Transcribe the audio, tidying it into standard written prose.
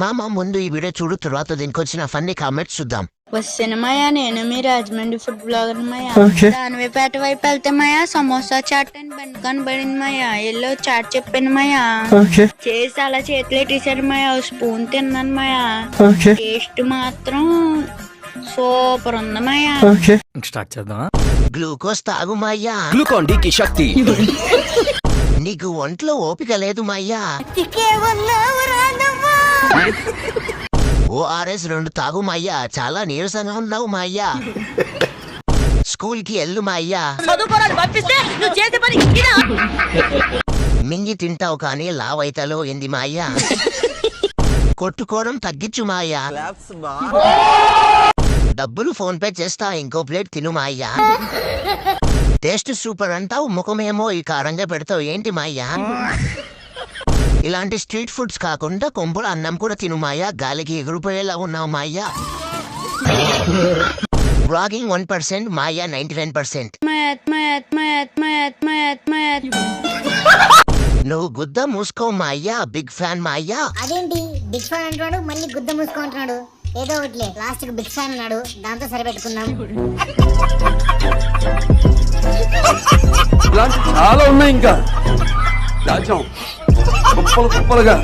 మామ ముందు ఈ వీడియో చూడు, తర్వాత దీనికి వచ్చిన ఫన్నీ కామెంట్స్ చూద్దాం. వస్తున్నామయ్యా నేను మీ రాజమండ్రి ఫుడ్ బ్లాగర్ మయ్యా. దానివేపేట వైపు వెళ్తే మయ్యా సమోసా చాట్ అని బండి కనబడింది మయ్యా. ఎల్లో చాట్ చెప్పాను మయ్యా. చేసి అలా చేతిలో తీసాడు మయ్యా. స్పూన్ తిన్నాను మయ్యా. టేస్ట్ మాత్రం సూపర్ ఉంది మయ్యా. స్టార్ట్ చేద్దాం. గ్లూకోజ్ తాగు మాయ్యా. గ్లూకాన్ డి కి శక్తి. నీకు ఒంట్లో ఓపిక లేదు మాయ్యా. ఓఆర్ఎస్ 2 తాగు మాయ్యా. చాలా నీరసంగా ఉన్నావు మాయ్యా. స్కూల్ కి వెళ్ళు మాయ్యా. మింగి తింటావు కానీ లావైతలో ఏంది మాయ్యా. కొట్టుకోవడం తగ్గించు మాయ్యా. డబ్బులు ఫోన్ పే చేస్తా, ఇంకో ప్లేట్ తిను మాయ్యా. టేస్ట్ సూపర్ అంటావు, ముఖమేమో ఈ కారంగా పెడతావు ఏంటి మాయ్యా. ఇలాంటి స్ట్రీట్ ఫుడ్స్ కాకుండా కొంపుల అన్నం కూడా తిను మాయ్యా. గాలికి ఎగిరిపోయేలా ఉన్నావు మాయ్యా. బ్లాగింగ్ 1%, మాయ్యా 99%. నువ్వు గుద్ద మూసుకో మాయ్యా. Big fan మాయ్యా. అదేంటి బిగ్ ఫ్యాన్ అంటున్నాడు, మళ్ళీ గుద్ద మూసుకుంటున్నాడు. ఏదో ఒకటిలే, లాస్ట్ కి బిగ్ ఫ్యాన్ అన్నాడు, దాంతో సరిపెట్టుకుందాం. ఇలాంటి చాలా ఉన్నాయి ఇంకా. దాచాం కుప్పలుగా.